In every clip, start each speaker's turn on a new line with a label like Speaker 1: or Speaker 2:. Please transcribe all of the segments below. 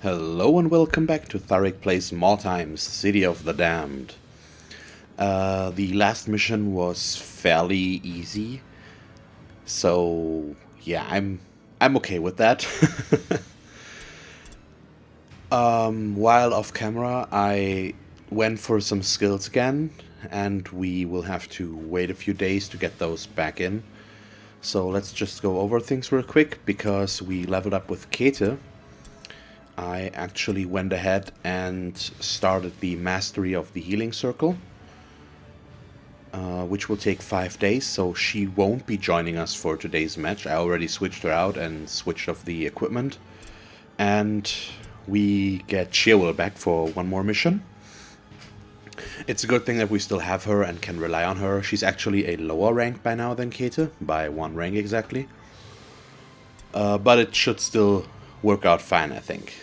Speaker 1: Hello and welcome back to Thalric Plays Mordheim, City of the Damned. The last mission was fairly easy, so yeah, I'm okay with that. While off camera, I went for some skills again, and we will have to wait a few days to get those back in. So let's just go over things real quick, because we leveled up with Kete. I actually went ahead and started the mastery of the healing circle, which will take 5 days, so she won't be joining us for today's match. I already switched her out and switched off the equipment. And we get Shearwell back for one more mission. It's a good thing that we still have her and can rely on her. She's actually a lower rank by now than Kete, by 1 rank exactly. But it should still work out fine, I think.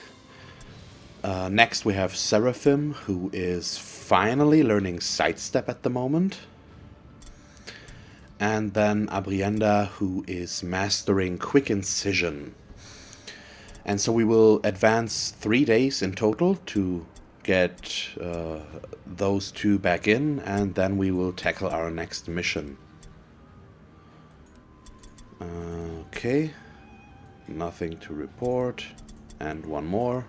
Speaker 1: Next we have Seraphim, who is finally learning Sidestep at the moment. And then Abrienda, who is mastering Quick Incision. And so we will advance 3 days in total to get those two back in, and then we will tackle our next mission. Okay, nothing to report, and one more.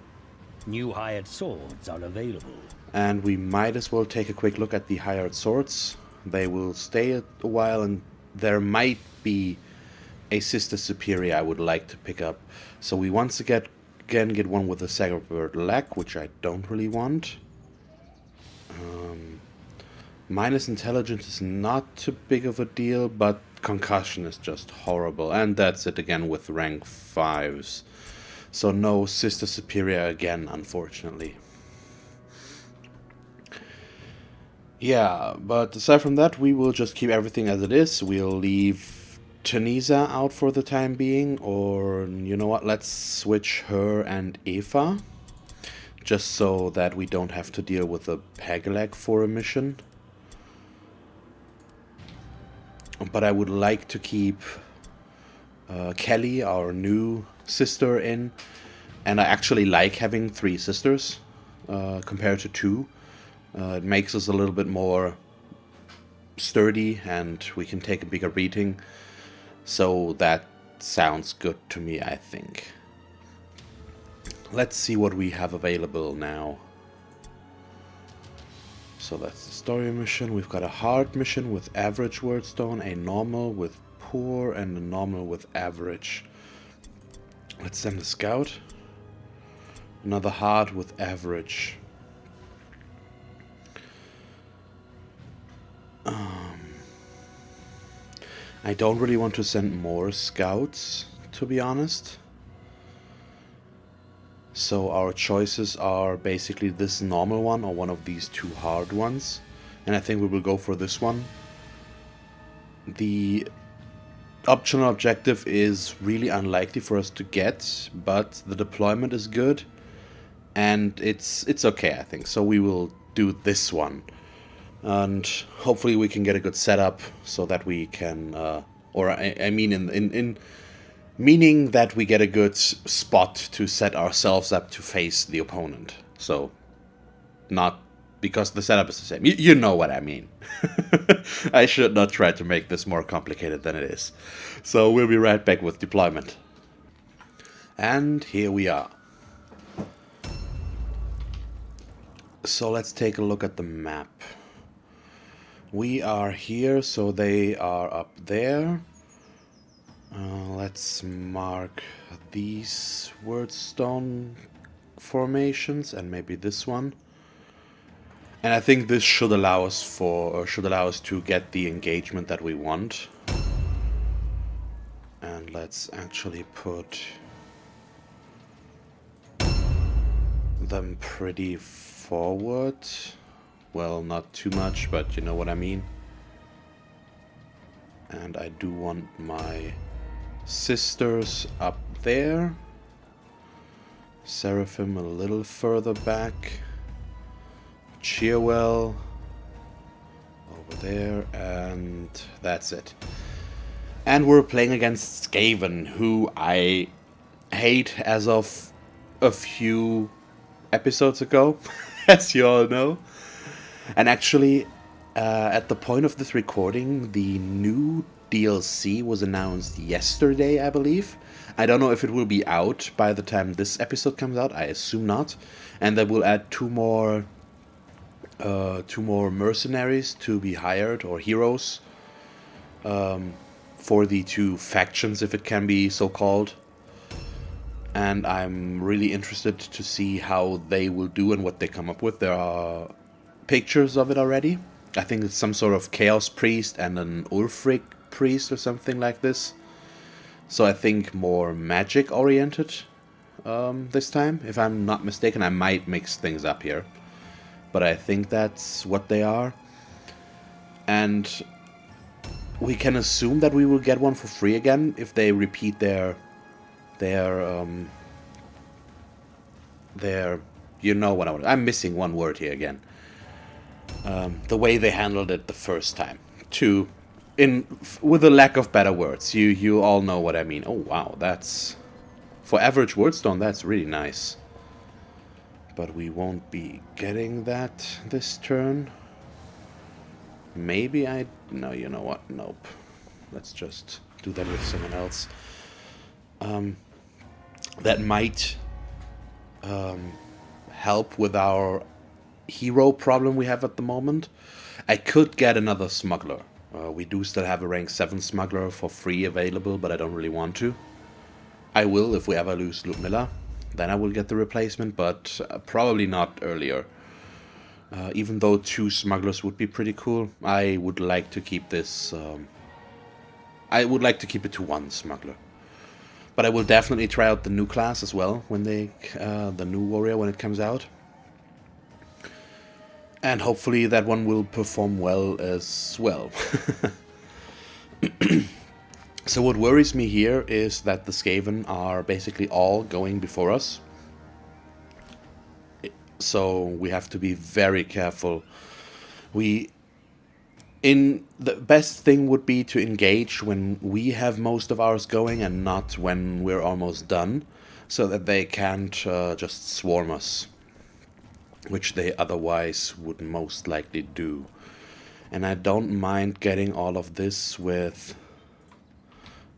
Speaker 2: New hired swords are available.
Speaker 1: And we might as well take a quick look at the hired swords. They will stay a while, and there might be a Sister Superior I would like to pick up. So we once again get one with a Severed Leg, which I don't really want. Minus Intelligence is not too big of a deal, but Concussion is just horrible. And that's it again with rank 5s. So no Sister Superior again, unfortunately. Yeah, but aside from that, we will just keep everything as it is. We'll leave Tanisa out for the time being, or you know what, let's switch her and Eva. Just so that we don't have to deal with a peg leg for a mission. But I would like to keep Kelly, our new sister, in. And I actually like having 3 sisters compared to 2. It makes us a little bit more sturdy, and we can take a bigger beating. So that sounds good to me, I think. Let's see what we have available now. So that's the story mission. We've got a hard mission with average wordstone, a normal with poor, and a normal with average. Let's send a scout. Another hard with average. I don't really want to send more scouts, to be honest. So our choices are basically this normal one or one of these 2 hard ones. And I think we will go for this one. The optional objective is really unlikely for us to get, but the deployment is good. And it's okay, I think. So we will do this one. And hopefully we can get a good setup so that we can... I mean meaning that we get a good spot to set ourselves up to face the opponent. So, not because the setup is the same. You know what I mean. I should not try to make this more complicated than it is. So we'll be right back with deployment. And here we are. So let's take a look at the map. We are here, so they are up there. Let's mark these wordstone formations and maybe this one. And I think this should allow us to get the engagement that we want. And let's actually put them pretty forward. Well, not too much, but you know what I mean. And I do want my sisters up there. Seraphim a little further back. Shearwell over there, and that's it. And we're playing against Skaven, who I hate as of a few episodes ago, as you all know. And actually, at the point of this recording, the new DLC was announced yesterday, I believe. I don't know if it will be out by the time this episode comes out. I assume not. And they will add two more mercenaries to be hired, or heroes, for the two factions, if it can be so called. And I'm really interested to see how they will do and what they come up with. There are pictures of it already. I think it's some sort of Chaos Priest and an Ulfric Priest or something like this. So I think more magic oriented this time. If I'm not mistaken, I might mix things up here. But I think that's what they are. And we can assume that we will get one for free again if they repeat their you know what I'm missing one word here again. The way they handled it the first time. With a lack of better words. You all know what I mean. Oh wow, that's... For average wordstone, that's really nice. But we won't be getting that this turn. Maybe no, you know what? Nope. Let's just do that with someone else. That might help with our hero problem we have at the moment. I could get another smuggler. We do still have a rank 7 smuggler for free available, but I don't really want to. I will if we ever lose Ludmilla. Then I will get the replacement, but probably not earlier. Even though 2 smugglers would be pretty cool, I would like to keep this... I would like to keep it to 1 smuggler. But I will definitely try out the new class as well, when the new warrior, when it comes out. And hopefully that one will perform well as well. So what worries me here is that the Skaven are basically all going before us. So we have to be very careful. The best thing would be to engage when we have most of ours going and not when we're almost done, so that they can't just swarm us, which they otherwise would most likely do. And I don't mind getting all of this with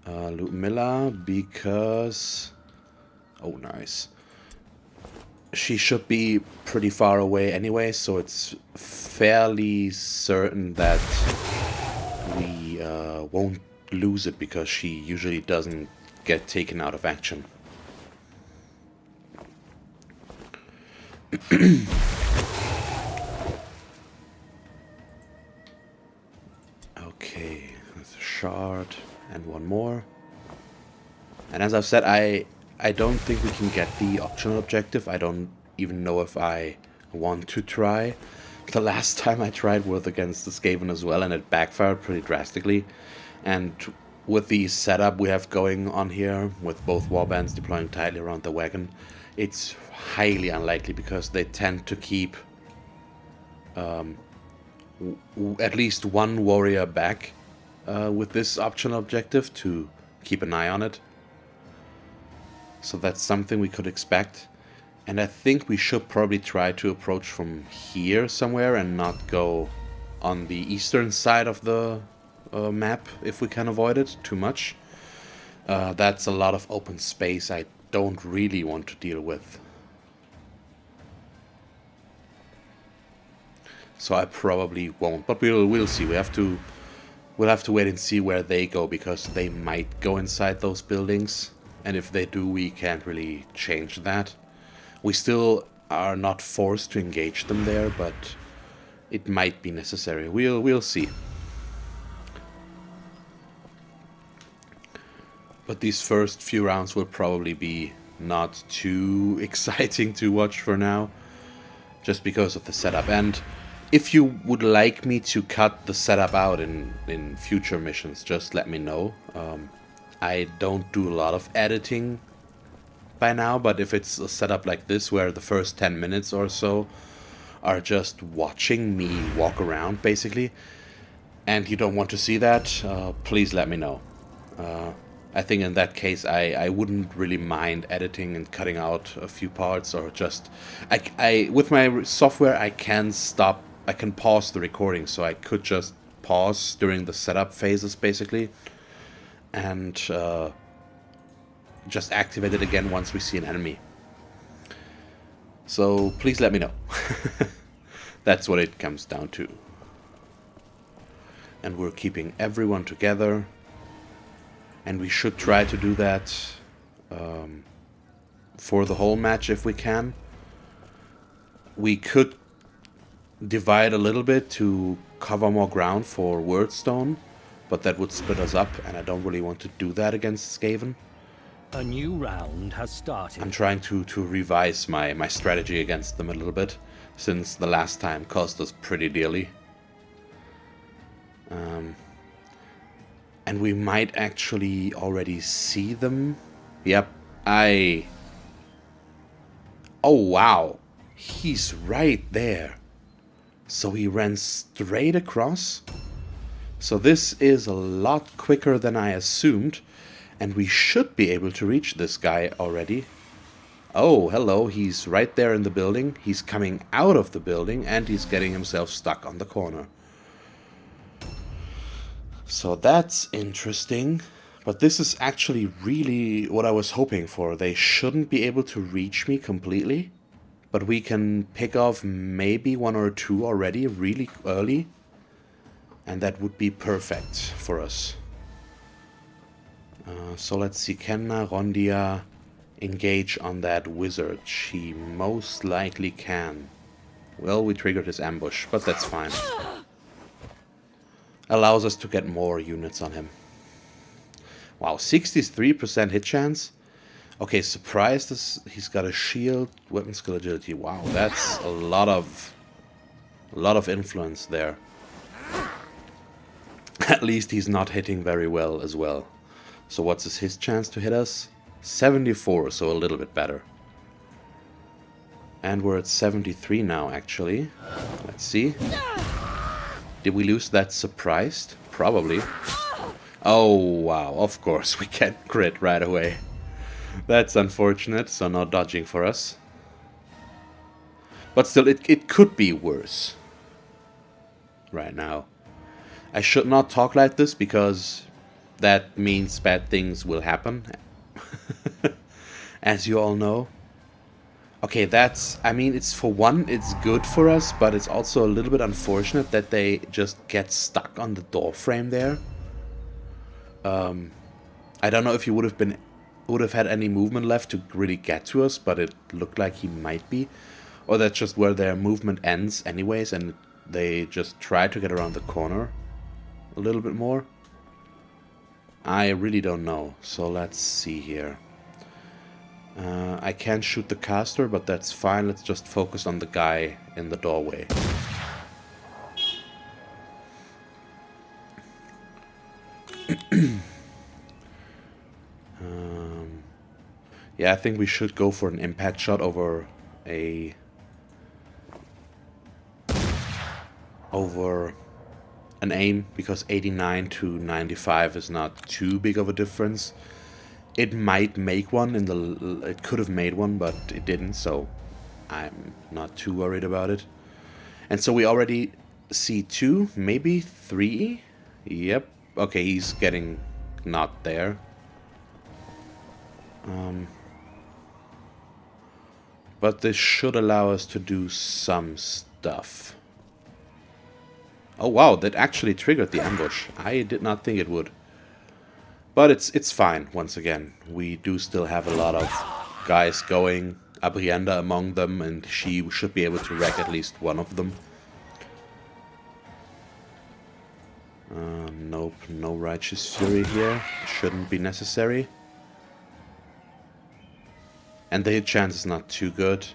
Speaker 1: Ludmilla, because... Oh, nice. She should be pretty far away anyway, so it's fairly certain that we won't lose it, because she usually doesn't get taken out of action. Okay, there's a shard and one more. And as I've said, I don't think we can get the optional objective. I don't even know if I want to try. The last time I tried was against the Skaven as well, and it backfired pretty drastically. And with the setup we have going on here, with both warbands deploying tightly around the wagon, it's highly unlikely, because they tend to keep at least one warrior back with this optional objective to keep an eye on it. So that's something we could expect. And I think we should probably try to approach from here somewhere and not go on the eastern side of the map if we can avoid it too much. That's a lot of open space I don't really want to deal with. So I probably won't, but we'll see. We'll have to wait and see where they go, because they might go inside those buildings, and if they do, we can't really change that. We still are not forced to engage them there, but it might be necessary. We'll see. But these first few rounds will probably be not too exciting to watch for now, just because of the setup. And if you would like me to cut the setup out in future missions, just let me know. I don't do a lot of editing by now, but if it's a setup like this where the first 10 minutes or so are just watching me walk around basically, and you don't want to see that, please let me know. I think in that case I wouldn't really mind editing and cutting out a few parts, or just I with my software I can pause the recording, so I could just pause during the setup phases basically, and just activate it again once we see an enemy. So please let me know. That's what it comes down to. And we're keeping everyone together. And we should try to do that for the whole match if we can. We could divide a little bit to cover more ground for Wordstone, but that would split us up, and I don't really want to do that against Skaven.
Speaker 2: A new round has started.
Speaker 1: I'm trying to revise my strategy against them a little bit, since the last time cost us pretty dearly. And we might actually already see them. Yep, oh wow, he's right there. So he ran straight across. So this is a lot quicker than I assumed, and we should be able to reach this guy already. Oh, hello, he's right there in the building. He's coming out of the building, and he's getting himself stuck on the corner. So that's interesting. But this is actually really what I was hoping for. They shouldn't be able to reach me completely, but we can pick off maybe one or two already really early, and that would be perfect for us. So let's see, can Rondia engage on that wizard? She most likely can. Well, we triggered his ambush, but that's fine. Allows us to get more units on him. Wow, 63% hit chance. Okay, surprised he's got a shield, weapon skill, agility. Wow, that's a lot of influence there. At least he's not hitting very well as well. So what's his chance to hit us? 74, so a little bit better. And we're at 73 now, actually. Let's see. Did we lose that surprised? Probably. Oh, wow. Of course, we can't crit right away. That's unfortunate, so no dodging for us. But still, it could be worse. Right now. I should not talk like this, because that means bad things will happen. As you all know. Okay, that's... I mean, it's for one, it's good for us, but it's also a little bit unfortunate that they just get stuck on the door frame there. I don't know if he would have had any movement left to really get to us, but it looked like he might be. Or that's just where their movement ends anyways, and they just try to get around the corner a little bit more. I really don't know, so let's see here. I can't shoot the caster, but that's fine. Let's just focus on the guy in the doorway. Yeah, I think we should go for an impact shot over an aim, because 89 to 95 is not too big of a difference. It might make one it could have made one, but it didn't, so I'm not too worried about it. And so we already see 2, maybe 3. Yep. Okay, he's getting not there. But this should allow us to do some stuff. Oh wow, that actually triggered the ambush. I did not think it would. But it's fine, once again. We do still have a lot of guys going. Abrienda among them, and she should be able to wreck at least one of them. Nope, no Righteous Fury here. Shouldn't be necessary. And the hit chance is not too good.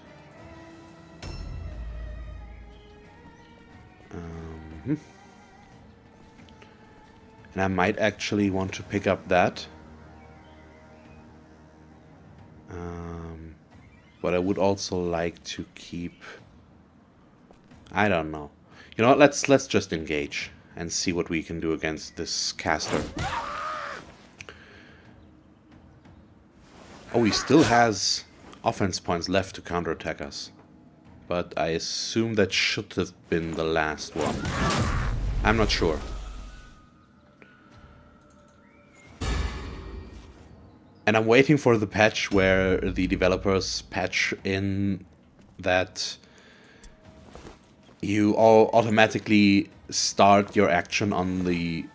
Speaker 1: And I might actually want to pick up that. But I would also like to keep... I don't know. You know what, let's just engage and see what we can do against this caster. Oh, he still has offense points left to counterattack us. But I assume that should have been the last one. I'm not sure. And I'm waiting for the patch where the developers patch in that you all automatically start your action on the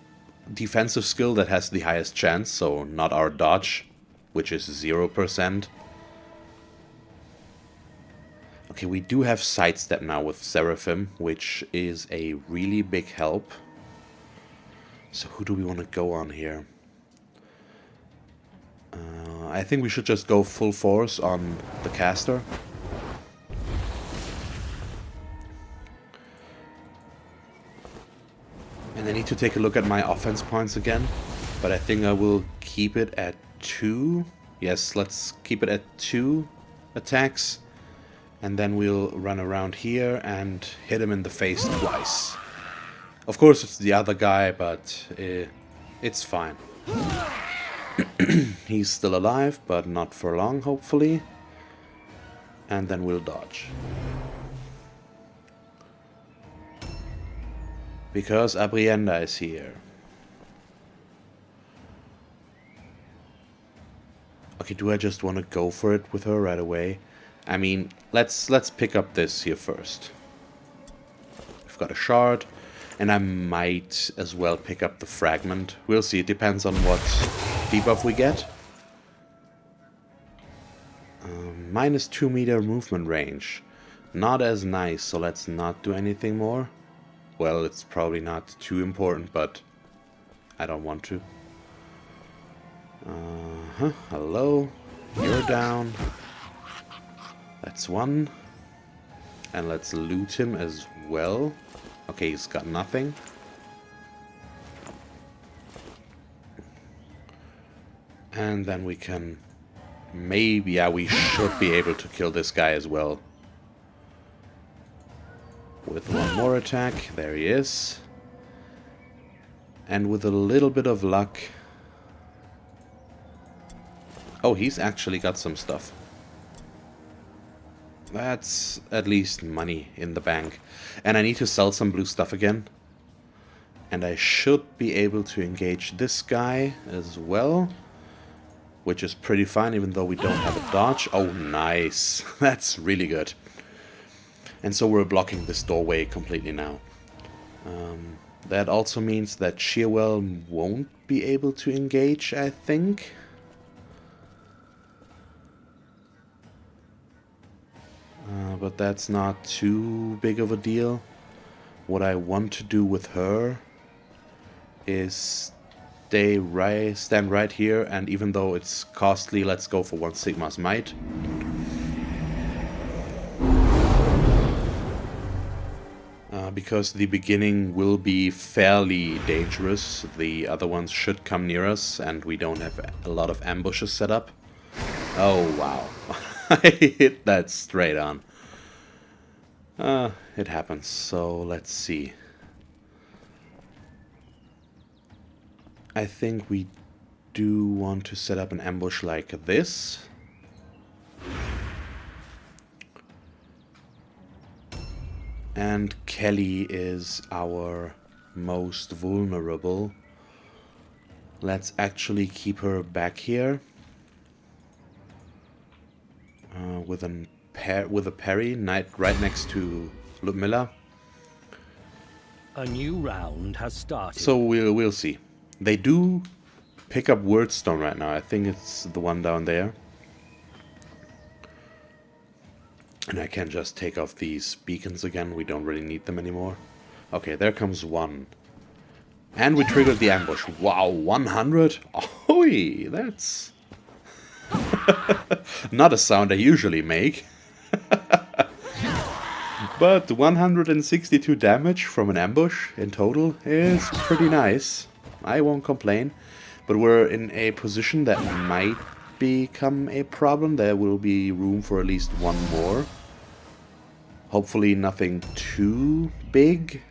Speaker 1: defensive skill that has the highest chance, so not our dodge, which is 0%. Okay, we do have sidestep now with Seraphim, which is a really big help. So who do we want to go on here? I think we should just go full force on the caster. And I need to take a look at my offense points again. But I think I will keep it at 2. Yes, let's keep it at 2 attacks. And then we'll run around here and hit him in the face twice. Of course it's the other guy, but it's fine. He's still alive, but not for long, hopefully. And then we'll dodge. Because Abrienda is here. Okay, do I just want to go for it with her right away? I mean, let's pick up this here first. We've got a shard. And I might as well pick up the fragment. We'll see, it depends on what debuff we get. Minus 2 meter movement range. Not as nice, so let's not do anything more. Well, it's probably not too important, but I don't want to. Hello. You're down. That's one. And let's loot him as well. Okay, he's got nothing. And then we can maybe, yeah, we should be able to kill this guy as well. With one more attack, there he is. And with a little bit of luck... Oh, he's actually got some stuff. That's at least money in the bank. And I need to sell some blue stuff again. And I should be able to engage this guy as well. Which is pretty fine, even though we don't have a dodge. Oh, nice. That's really good. And so we're blocking this doorway completely now. That also means that Shearwell won't be able to engage, I think. But that's not too big of a deal. What I want to do with her is stand right here, and even though it's costly, let's go for one Sigmar's Might. Because the beginning will be fairly dangerous. The other ones should come near us, and we don't have a lot of ambushes set up. Oh, wow. I hit that straight on. It happens. So, let's see. I think we do want to set up an ambush like this. And Kelly is our most vulnerable. Let's actually keep her back here. With a parry right next to Ludmilla.
Speaker 2: A new round has started.
Speaker 1: So we'll see. They do pick up Wordstone right now. I think it's the one down there. And I can just take off these beacons again. We don't really need them anymore. Okay, there comes one. And we triggered the ambush. Wow, 100? Oi, that's... not a sound I usually make. But 162 damage from an ambush in total is pretty nice. I won't complain. But we're in a position that might become a problem. There will be room for at least one more. Hopefully nothing too big.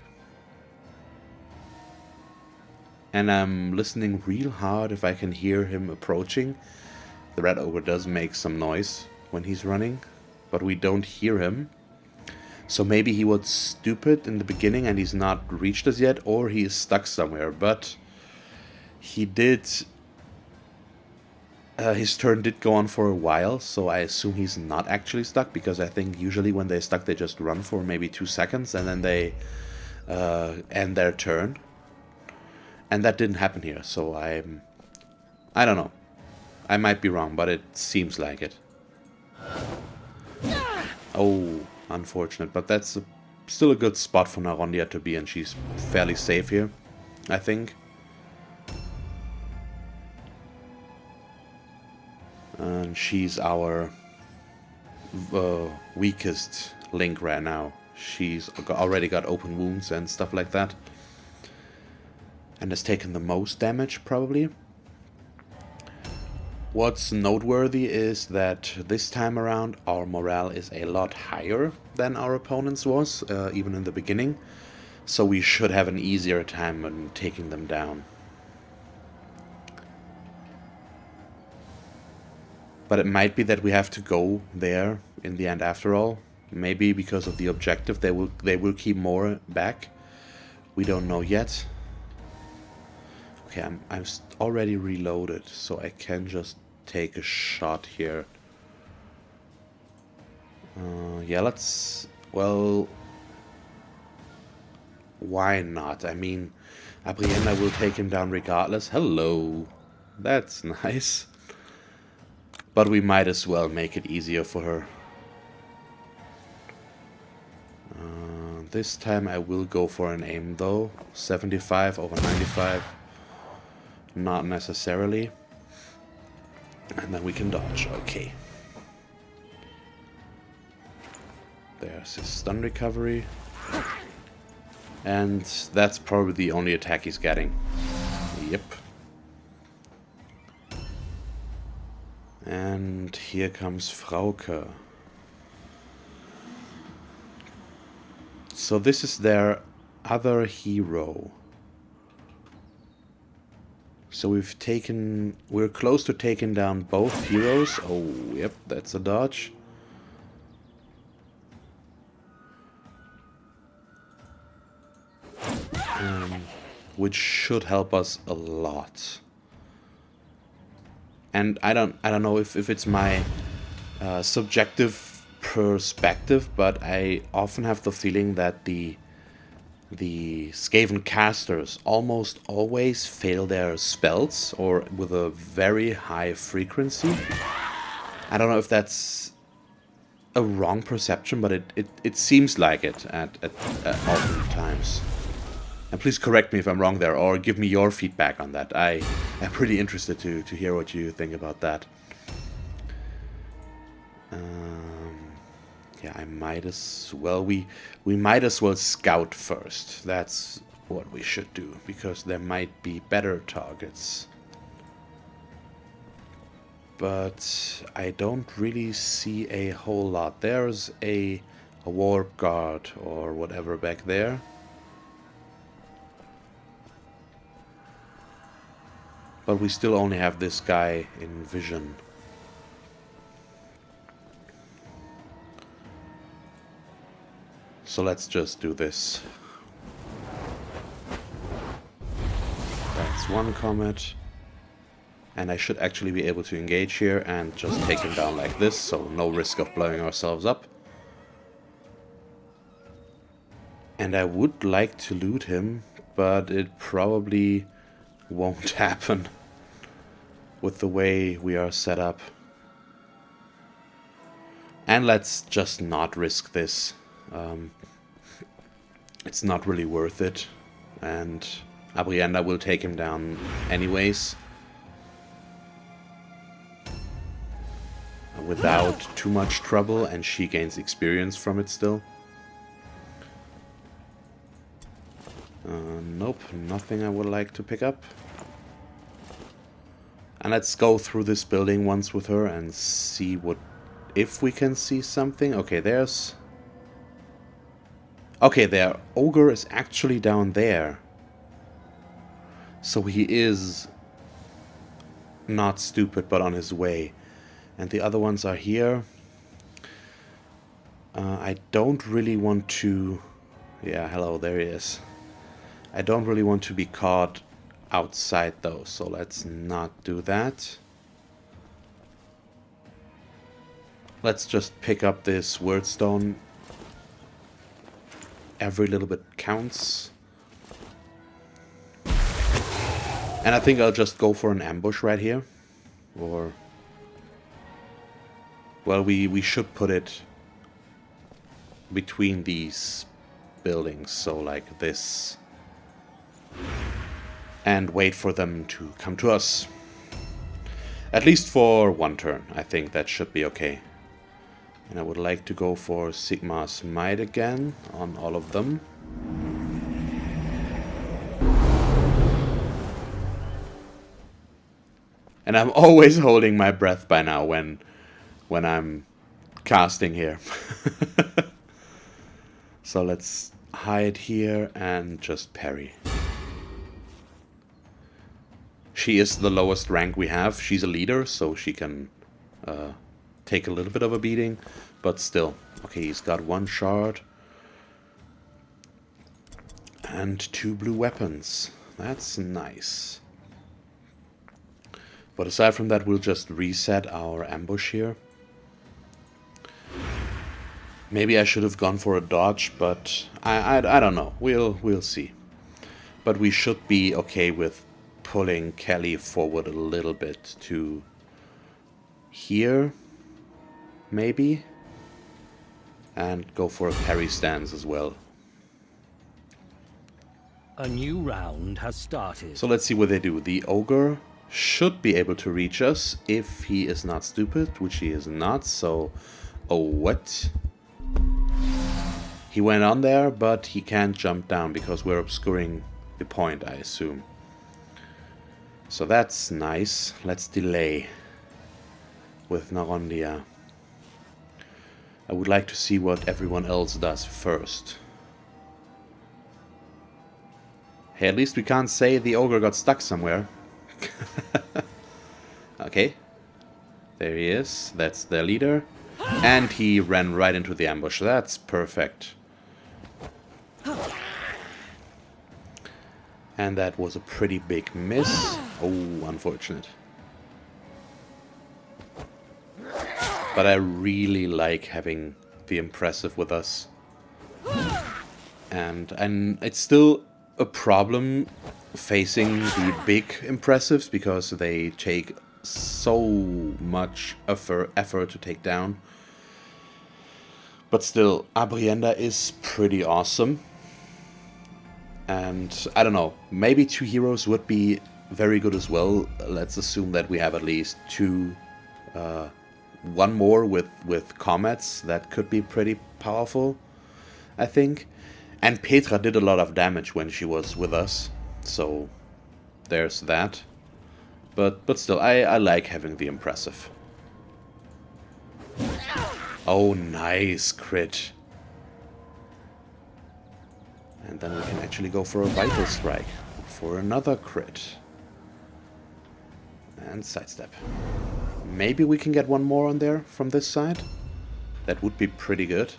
Speaker 1: And I'm listening real hard if I can hear him approaching. The red ogre does make some noise when he's running, but we don't hear him. So maybe he was stupid in the beginning and he's not reached us yet, or he is stuck somewhere. But he did... his turn did go on for a while, so I assume he's not actually stuck, because I think usually when they're stuck they just run for maybe 2 seconds and then they end their turn. And that didn't happen here, so I don't know. I might be wrong, but it seems like it. Oh, unfortunate, but that's still a good spot for Narondia to be, and she's fairly safe here, I think. And she's our weakest link right now. She's already got open wounds and stuff like that. And has taken the most damage, probably. What's noteworthy is that this time around our morale is a lot higher than our opponent's was, even in the beginning. So we should have an easier time in taking them down. But it might be that we have to go there in the end after all. Maybe because of the objective they will keep more back. We don't know yet. Okay, I'm already reloaded, so I can just take a shot here. Yeah, let's... Well... Why not? I mean, Abrienda will take him down regardless. Hello! That's nice. But we might as well make it easier for her. This time I will go for an aim though. 75 over 95. Not necessarily. And then we can dodge. Okay. There's his stun recovery. And that's probably the only attack he's getting. Yep. And here comes Frauke. So this is their other hero. So we're close to taking down both heroes. Oh, yep, that's a dodge. Which should help us a lot. And I don't know if it's my subjective perspective, but I often have the feeling that the Skaven casters almost always fail their spells, or with a very high frequency. I don't know if that's a wrong perception, but it seems like it at often times. And please correct me if I'm wrong there, or give me your feedback on that. I am pretty interested to hear what you think about that. Yeah, I might as well... We might as well scout first. That's what we should do, because there might be better targets. But I don't really see a whole lot. There's a warp guard or whatever back there. But we still only have this guy in vision. So let's just do this. That's one comet. And I should actually be able to engage here and just take him down like this, so no risk of blowing ourselves up. And I would like to loot him, but it probably won't happen with the way we are set up. And let's just not risk this. It's not really worth it. And Abrienda will take him down anyways. Without too much trouble, and she gains experience from it still. Nope, nothing I would like to pick up. And let's go through this building once with her and see what... if we can see something. Okay, there's... okay, their ogre is actually down there. So he is not stupid, but on his way. And the other ones are here. I don't really want to... Yeah, hello, there he is. I don't really want to be caught outside though, so let's not do that. Let's just pick up this wordstone. Every little bit counts. And I think I'll just go for an ambush right here. Or... Well, we should put it between these buildings, so like this. And wait for them to come to us. At least for one turn. I think that should be okay. And I would like to go for Sigmar's Might again on all of them. And I'm always holding my breath by now when I'm casting here. So let's hide here and just parry. She is the lowest rank we have. She's a leader, so she can take a little bit of a beating. But still. Okay, he's got one shard. And 2 blue weapons. That's nice. But aside from that, we'll just reset our ambush here. Maybe I should have gone for a dodge, but I don't know. We'll see. But we should be okay with pulling Kelly forward a little bit to here, maybe, and go for a parry stance as well.
Speaker 2: A new round has started.
Speaker 1: So let's see what they do. The ogre should be able to reach us if he is not stupid, which he is not. So, oh, what? He went on there, but he can't jump down because we're obscuring the point, I assume. So that's nice. Let's delay with Narondia. I would like to see what everyone else does first. Hey, at least we can't say the ogre got stuck somewhere. Okay. There he is. That's their leader. And he ran right into the ambush. That's perfect. And that was a pretty big miss. Oh, unfortunate. But I really like having the impressive with us. And it's still a problem facing the big impressives because they take so much effort to take down. But still, Abrienda is pretty awesome. And I don't know, maybe 2 heroes would be very good as well. Let's assume that we have at least 2, one more with comets. That could be pretty powerful, I think. And Petra did a lot of damage when she was with us, so there's that. But still, I like having the impressive. Oh, nice crit. And then we can actually go for a Vital Strike for another crit. And sidestep. Maybe we can get one more on there from this side. That would be pretty good.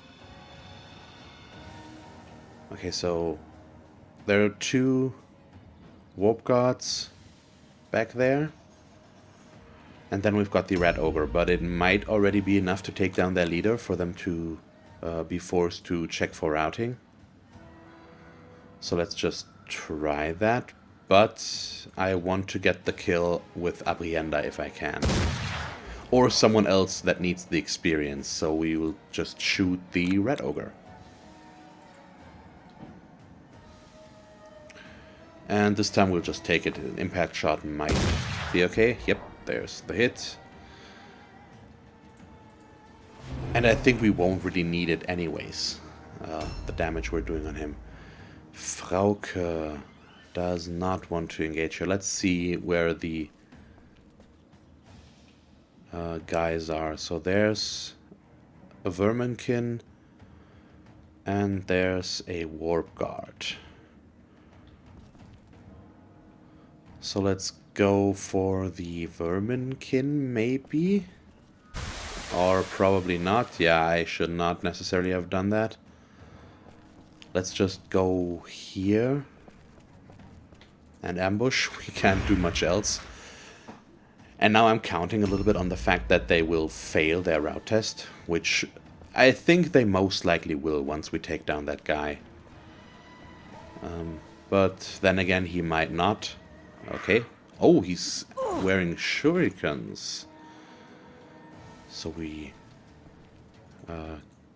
Speaker 1: Okay, so there are 2 warp guards back there. And then we've got the Red Ogre, but it might already be enough to take down their leader for them to be forced to check for routing. So let's just try that. But I want to get the kill with Abrienda if I can. Or someone else that needs the experience, so we will just shoot the Red Ogre. And this time we'll just take it. An impact shot might be okay. Yep, there's the hit. And I think we won't really need it anyways. The damage we're doing on him. Frauke does not want to engage here. Let's see where the guys are. So there's a Verminkin. And there's a Warp Guard. So let's go for the Verminkin, maybe? Or probably not. Yeah, I should not necessarily have done that. Let's just go here and ambush. We can't do much else. And now I'm counting a little bit on the fact that they will fail their route test, which I think they most likely will once we take down that guy. But then again, he might not. Okay. Oh, he's wearing shurikens. So we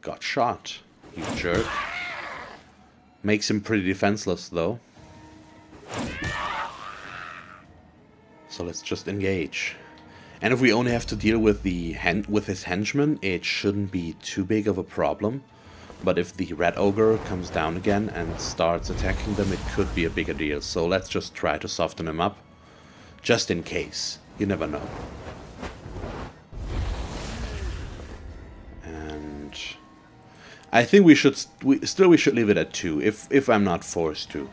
Speaker 1: got shot. You jerk. Makes him pretty defenseless, though. So let's just engage. And if we only have to deal with his henchmen, it shouldn't be too big of a problem. But if the red ogre comes down again and starts attacking them, it could be a bigger deal. So let's just try to soften him up. Just in case. You never know. And I think we should leave it at 2, if I'm not forced to.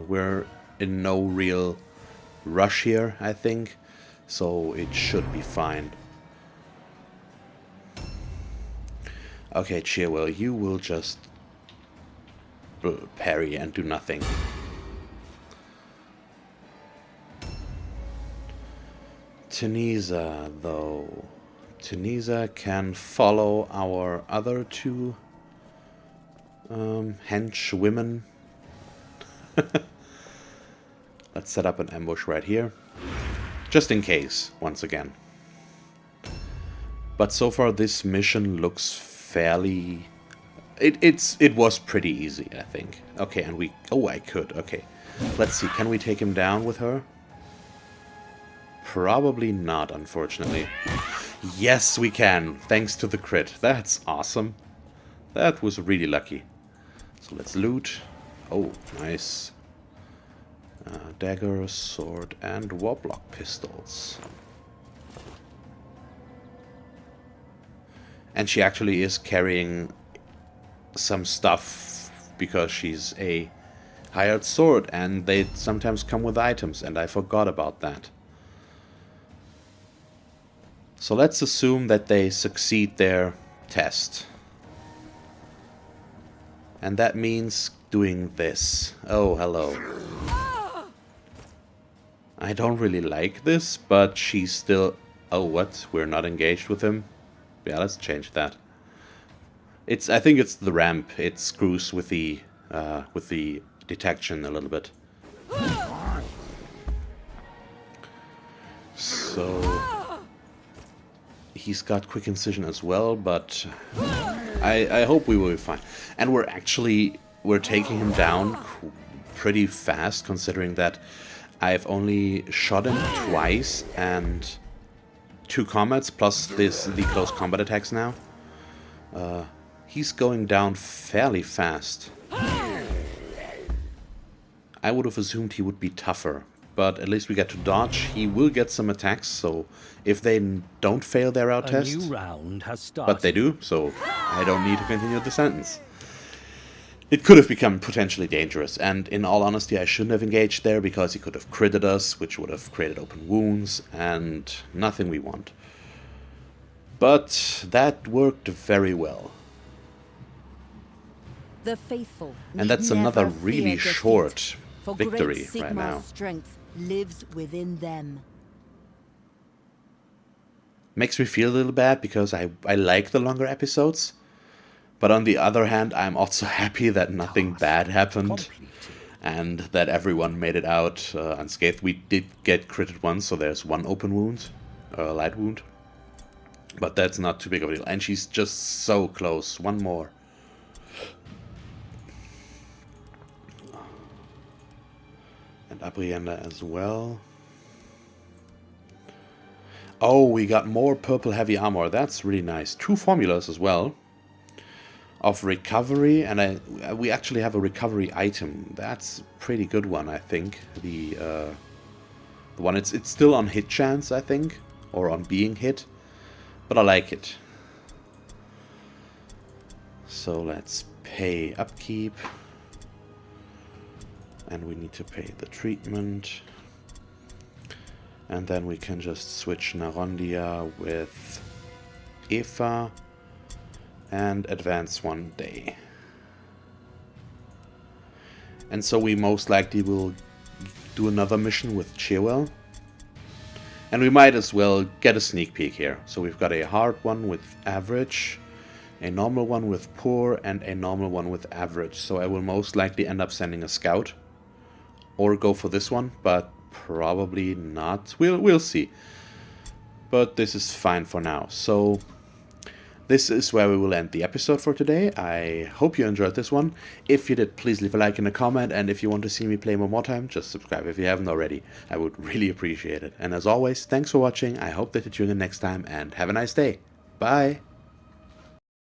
Speaker 1: We're in no real rush here, I think. So it should be fine. Okay, Cheerwell, you will just parry and do nothing. Tunisia, though. Tunisia can follow our other 2 hench women. Let's set up an ambush right here. Just in case, once again. But so far this mission looks fairly... It was pretty easy, I think. Okay, and we... Oh, I could. Okay. Let's see, can we take him down with her? Probably not, unfortunately. Yes, we can, thanks to the crit. That's awesome. That was really lucky. So let's loot. Oh, nice. Dagger, sword, and warblock pistols. And she actually is carrying some stuff because she's a hired sword, and they sometimes come with items, and I forgot about that. So let's assume that they succeed their test. And that means doing this. Oh, hello. I don't really like this, but she's still... Oh, what? We're not engaged with him? Yeah, let's change that. I think it's the ramp. It screws with the detection a little bit. So he's got quick incision as well, but I hope we will be fine. And we're taking him down pretty fast, considering that I've only shot him twice and 2 combats plus the close combat attacks now. He's going down fairly fast. I would have assumed he would be tougher, but at least we get to dodge. He will get some attacks, so if they don't fail their route test,
Speaker 2: new round has started.
Speaker 1: But they do, so I don't need to continue the sentence. It could have become potentially dangerous, and in all honesty, I shouldn't have engaged there because he could have critted us, which would have created open wounds, and nothing we want. But that worked very well.
Speaker 3: The faithful,
Speaker 1: and that's another really short victory right now.
Speaker 3: Strength lives within them.
Speaker 1: Makes me feel a little bad because I like the longer episodes. But on the other hand, I'm also happy that nothing bad happened. And that everyone made it out unscathed. We did get critted once, so there's 1 open wound. Light wound. But that's not too big of a deal. And she's just so close. 1 more. And Abrienda as well. Oh, we got more purple heavy armor. That's really nice. 2 formulas as well. Of recovery, and we actually have a recovery item. That's a pretty good one, I think. The one it's still on hit chance, I think, or on being hit, but I like it. So let's pay upkeep, and we need to pay the treatment, and then we can just switch Narondia with Eva, and advance 1 day. And so we most likely will do another mission with Chewell. And we might as well get a sneak peek here. So we've got a hard one with average, a normal one with poor, and a normal one with average. So I will most likely end up sending a scout. Or go for this one, but probably not. We'll see. But this is fine for now. So this is where we will end the episode for today. I hope you enjoyed this one. If you did, please leave a like and a comment. And if you want to see me play more Mordheim, just subscribe if you haven't already. I would really appreciate it. And as always, thanks for watching. I hope that you tune in next time and have a nice day. Bye!